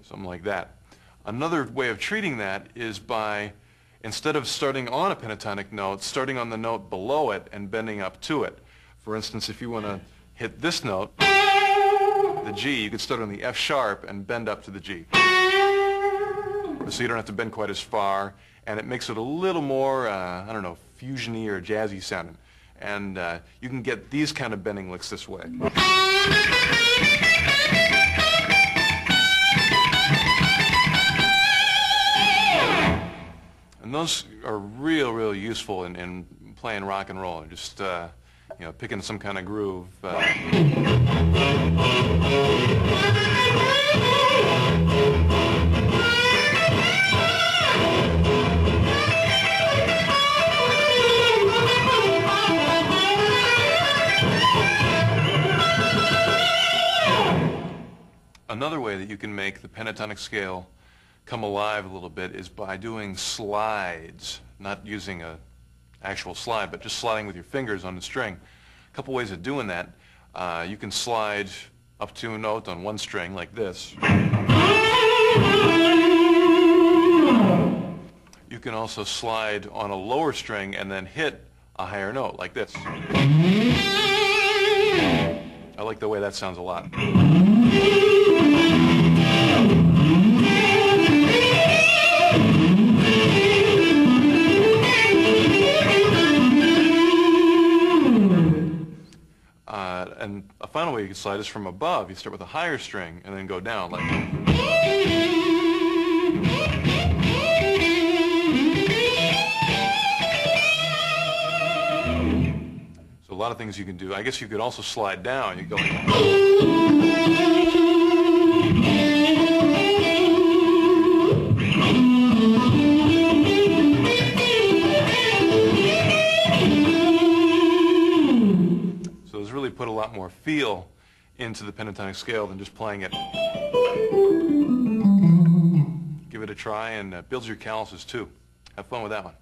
something like that. Another way of treating that is by, instead of starting on a pentatonic note, starting on the note below it and bending up to it. For instance, if you want to hit this note, the G, you could start on the F sharp and bend up to the G. So you don't have to bend quite as far, and it makes it a little more, I don't know, fusiony or jazzy sounding. And you can get these kind of bending licks this way. And those are real useful in playing rock and roll, and just you know, picking some kind of groove. Another way that you can make the pentatonic scale come alive a little bit is by doing slides, not using an actual slide, but just sliding with your fingers on the string. A couple ways of doing that. You can slide up to a note on one string like this. You can also slide on a lower string and then hit a higher note like this. I like the way that sounds a lot. And a final way you can slide is from above. You start with a higher string and then go down like that. So a lot of things you can do. I guess you could also slide down. You go like, put a lot more feel into the pentatonic scale than just playing it. Give it a try, and builds your calluses too. Have fun with that one.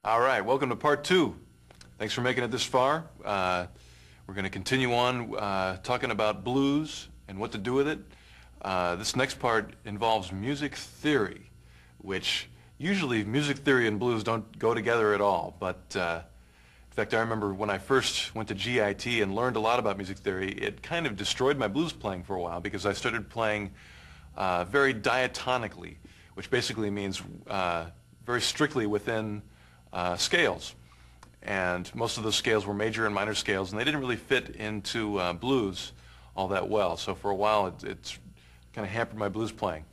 All right, welcome to part 2. Thanks for making it this far. We're going to continue on talking about blues and what to do with it. This next part involves music theory, which usually music theory and blues don't go together at all. But in fact, I remember when I first went to GIT and learned a lot about music theory, it kind of destroyed my blues playing for a while because I started playing very diatonically, which basically means very strictly within scales, and most of those scales were major and minor scales, and they didn't really fit into blues all that well. So for a while, it's kind of hampered my blues playing.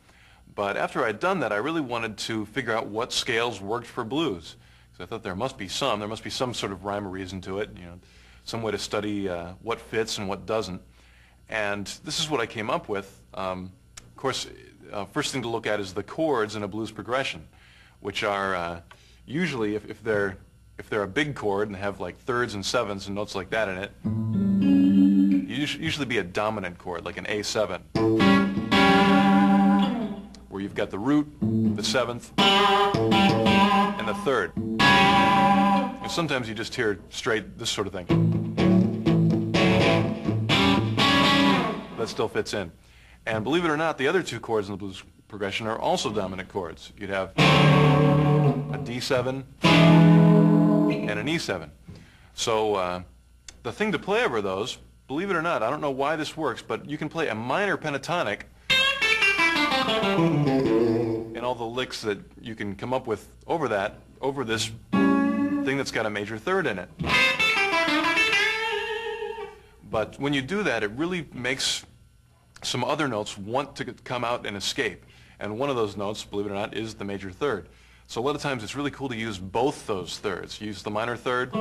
But after I'd done that, I really wanted to figure out what scales worked for blues, because I thought there must be some sort of rhyme or reason to it, you know, some way to study what fits and what doesn't. And this is what I came up with. Of course, first thing to look at is the chords in a blues progression, which are usually, if they're a big chord and have like thirds and sevenths and notes like that in it, usually be a dominant chord, like an A7, where you've got the root, the seventh, and the third. And sometimes you just hear straight this sort of thing. That still fits in. And believe it or not, the other two chords in the blues progression are also dominant chords. You'd have a D7 and an E7. So the thing to play over those, believe it or not, I don't know why this works, but you can play a minor pentatonic and all the licks that you can come up with over that, over this thing that's got a major third in it. But when you do that, it really makes some other notes want to come out and escape. And one of those notes, believe it or not, is the major third. So a lot of times it's really cool to use both those thirds. Use the minor third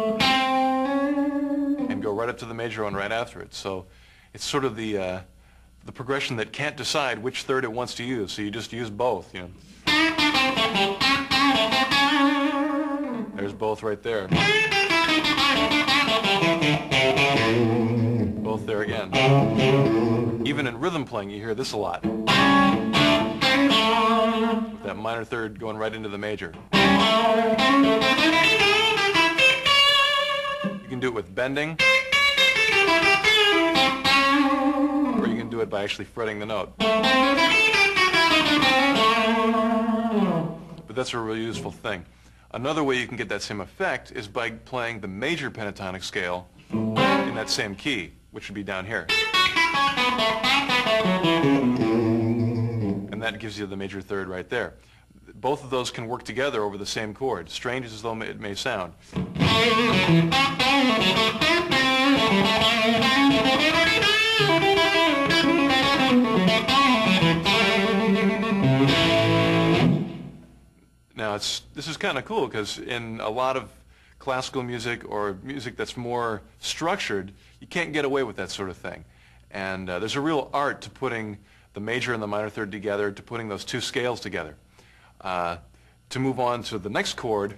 and go right up to the major one right after it. So it's sort of the progression that can't decide which third it wants to use. So you just use both, you know. There's both right there. Both there again. Even in rhythm playing, you hear this a lot. With that minor third going right into the major. You can do it with bending, or you can do it by actually fretting the note. But that's a really useful thing. Another way you can get that same effect is by playing the major pentatonic scale in that same key, which would be down here. And that gives you the major third right there. Both of those can work together over the same chord, strange as though it may sound. Now, this is kind of cool because in a lot of classical music or music that's more structured, you can't get away with that sort of thing. And there's a real art to putting the major and the minor third together, to putting those two scales together. To move on to the next chord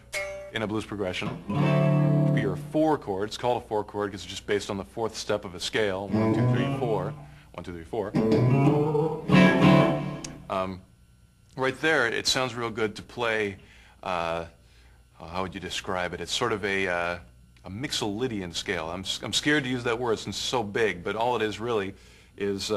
in a blues progression, which would be your 4 chord. It's called a 4 chord because it's just based on the 4th step of a scale. 1, 2, 3, 4. 1, 2, 3, 4. Right there, it sounds real good to play, how would you describe it? It's sort of a Mixolydian scale. I'm scared to use that word since it's so big, but all it is really is